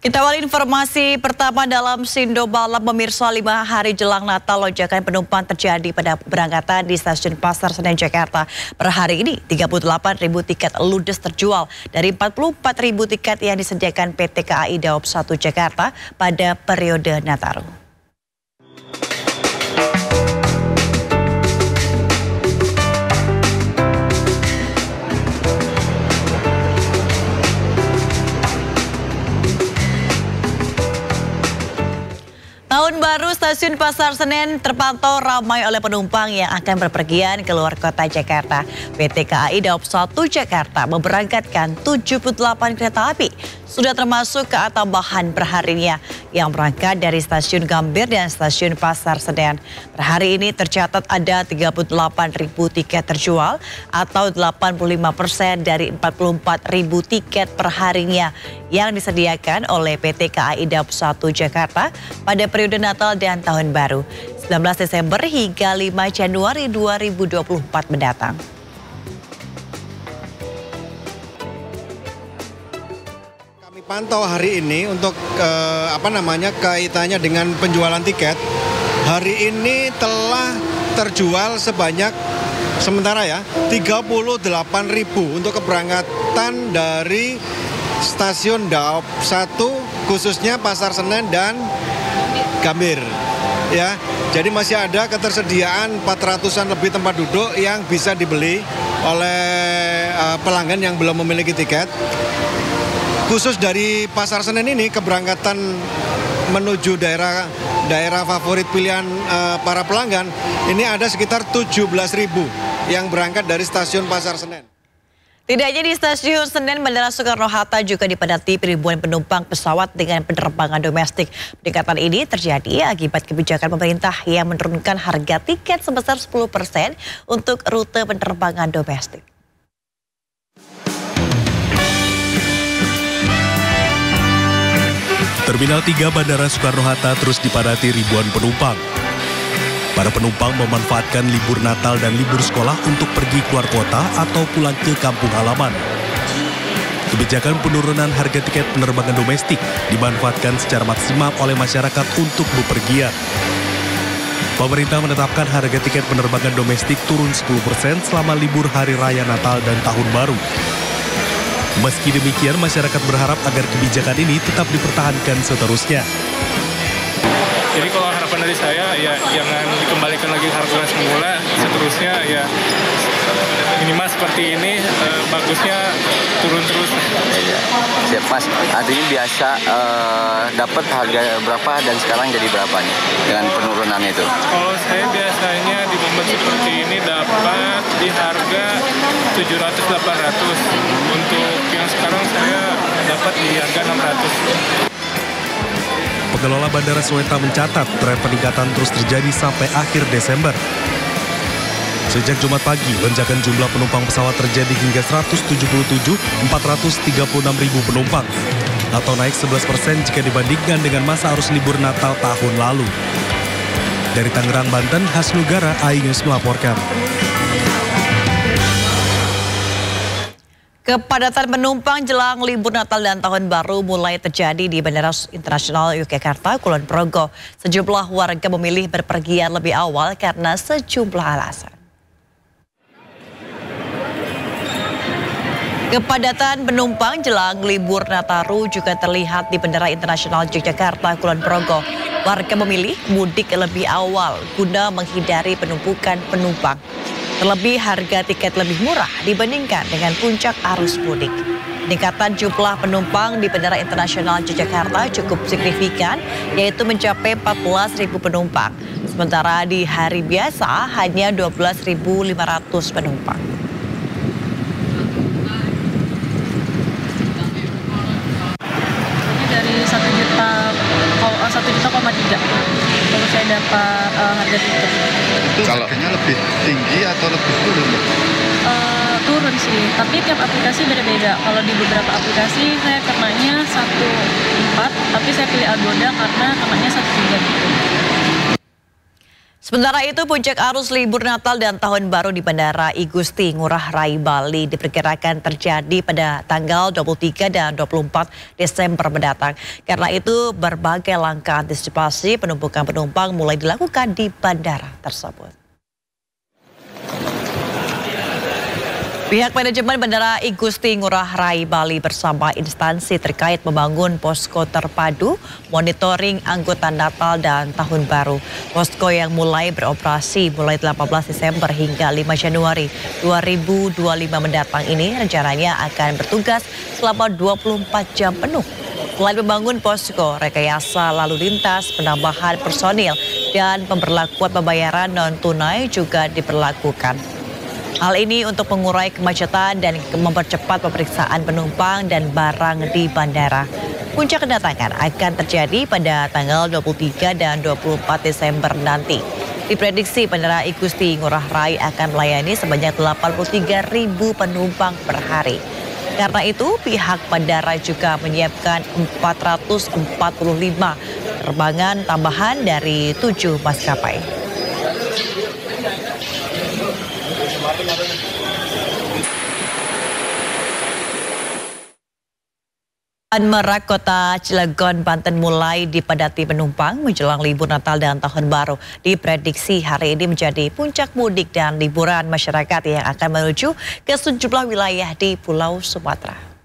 Kita awali informasi pertama dalam Sindo Malam pemirsa. 5 hari jelang Natal, lonjakan penumpang terjadi pada berangkatan di stasiun Pasar Senen Jakarta. Per hari ini 38.000 tiket ludes terjual dari 44.000 tiket yang disediakan PT KAI Daob 1 Jakarta pada periode Nataru. Tahun baru stasiun Pasar Senen terpantau ramai oleh penumpang yang akan berpergian ke luar kota Jakarta. PT KAI Daob 1 Jakarta memberangkatkan 78 kereta api. Sudah termasuk KA tambahan perharinya yang berangkat dari stasiun Gambir dan stasiun Pasar Senen. Per hari ini tercatat ada 38.000 tiket terjual atau 85% dari 44.000 tiket perharinya yang disediakan oleh PT KAI Daob 1 Jakarta pada periode Natal dan Tahun Baru 19 Desember hingga 5 Januari 2024 mendatang. Kami pantau hari ini untuk kaitannya dengan penjualan tiket. Hari ini telah terjual sebanyak sementara 38.000 untuk keberangkatan dari stasiun Daob 1 khususnya Pasar Senen dan Gambir. Jadi masih ada ketersediaan 400-an lebih tempat duduk yang bisa dibeli oleh pelanggan yang belum memiliki tiket. Khusus dari Pasar Senen ini keberangkatan menuju daerah favorit pilihan para pelanggan ini ada sekitar 17.000 yang berangkat dari stasiun Pasar Senen. Tidak hanya di stasiun Senen, Bandara Soekarno-Hatta juga dipadati ribuan penumpang pesawat dengan penerbangan domestik. Peningkatan ini terjadi akibat kebijakan pemerintah yang menurunkan harga tiket sebesar 10% untuk rute penerbangan domestik. Terminal 3 Bandara Soekarno-Hatta terus dipadati ribuan penumpang. Para penumpang memanfaatkan libur Natal dan libur sekolah untuk pergi keluar kota atau pulang ke kampung halaman. Kebijakan penurunan harga tiket penerbangan domestik dimanfaatkan secara maksimal oleh masyarakat untuk bepergian. Pemerintah menetapkan harga tiket penerbangan domestik turun 10% selama libur Hari Raya Natal dan Tahun Baru. Meski demikian, masyarakat berharap agar kebijakan ini tetap dipertahankan seterusnya. Jadi kalau harapan dari saya jangan dikembalikan lagi harga semula, seterusnya minimal seperti ini, bagusnya turun terus. Ya, pas artinya biasa dapat harga berapa dan sekarang jadi berapa nih dengan penurunan itu? Kalau saya biasanya di momen seperti ini dapat di harga 700-800, untuk yang sekarang saya dapat di harga 600. Pengelola Bandara Soekarno mencatat tren peningkatan terus terjadi sampai akhir Desember. Sejak Jumat pagi, lonjakan jumlah penumpang pesawat terjadi hingga 177.436.000 penumpang, atau naik 11% jika dibandingkan dengan masa arus libur Natal tahun lalu. Dari Tangerang, Banten, Hasnugara, AI News melaporkan. Kepadatan penumpang jelang libur Natal dan Tahun Baru mulai terjadi di Bandara Internasional Yogyakarta, Kulon Progo. Sejumlah warga memilih berpergian lebih awal karena sejumlah alasan. Kepadatan penumpang jelang libur Nataru juga terlihat di Bandara Internasional Yogyakarta, Kulon Progo. Warga memilih mudik lebih awal guna menghindari penumpukan penumpang. Terlebih harga tiket lebih murah dibandingkan dengan puncak arus mudik. Peningkatan jumlah penumpang di Bandara Internasional Yogyakarta cukup signifikan, yaitu mencapai 14.000 penumpang. Sementara di hari biasa hanya 12.500 penumpang. Dari 1,3 juta kalau saya dapat harga tiket. Kalau harganya lebih tinggi atau lebih turun? Turun sih, tapi tiap aplikasi beda-beda. Kalau di beberapa aplikasi saya kenanya 1,4, tapi saya pilih Agoda karena kenanya 1,3 gitu. Sementara itu, puncak arus libur Natal dan Tahun Baru di Bandara I Gusti Ngurah Rai Bali diperkirakan terjadi pada tanggal 23 dan 24 Desember mendatang. Karena itu, berbagai langkah antisipasi penumpukan penumpang mulai dilakukan di bandara tersebut. Pihak manajemen Bandara I Gusti Ngurah Rai Bali bersama instansi terkait membangun posko terpadu monitoring angkutan Natal dan Tahun Baru. Posko yang mulai beroperasi mulai 18 Desember hingga 5 Januari 2025 mendatang ini rencananya akan bertugas selama 24 jam penuh. Selain membangun posko, rekayasa lalu lintas, penambahan personil, dan pemberlakuan pembayaran non-tunai juga diberlakukan. Hal ini untuk mengurai kemacetan dan mempercepat pemeriksaan penumpang dan barang di bandara. Puncak kedatangan akan terjadi pada tanggal 23 dan 24 Desember nanti. Diprediksi Bandara I Gusti Ngurah Rai akan melayani sebanyak 83.000 penumpang per hari. Karena itu, pihak bandara juga menyiapkan 445 penerbangan tambahan dari 7 maskapai. Merak, Kota Cilegon, Banten mulai dipadati penumpang menjelang libur Natal dan Tahun Baru. Diprediksi hari ini menjadi puncak mudik dan liburan masyarakat yang akan menuju ke sejumlah wilayah di Pulau Sumatera.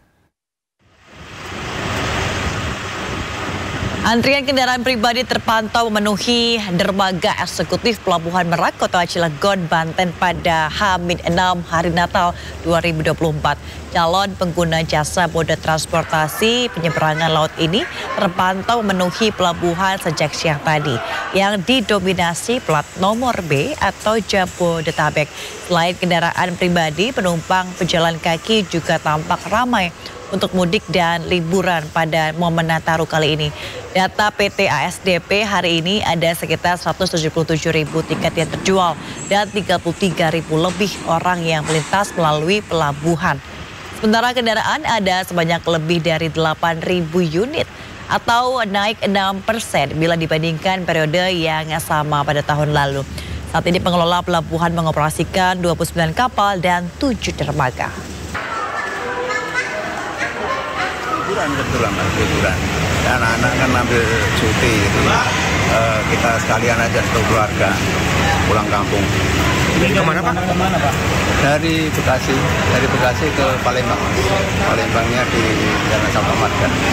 Antrian kendaraan pribadi terpantau memenuhi dermaga eksekutif Pelabuhan Merak, Kota Cilegon, Banten pada H-6 Hari Natal 2024. Calon pengguna jasa moda transportasi penyeberangan laut ini terpantau memenuhi pelabuhan sejak siang tadi, yang didominasi plat nomor B atau Jabodetabek. Selain kendaraan pribadi, penumpang pejalan kaki juga tampak ramai untuk mudik dan liburan pada momen Nataru kali ini. Data PT ASDP hari ini ada sekitar 177.000 tiket yang terjual dan 33.000 lebih orang yang melintas melalui pelabuhan. Sementara kendaraan ada sebanyak lebih dari 8.000 unit atau naik 6% bila dibandingkan periode yang sama pada tahun lalu. Saat ini pengelola pelabuhan mengoperasikan 29 kapal dan 7 dermaga. Kebetulan liburan. Anak-anak kan ambil cuti gitu. Kita sekalian aja satu keluarga pulang kampung. Ini kemana Pak? Dari Bekasi ke Palembang. Palembangnya di Jalan Sabta Marga.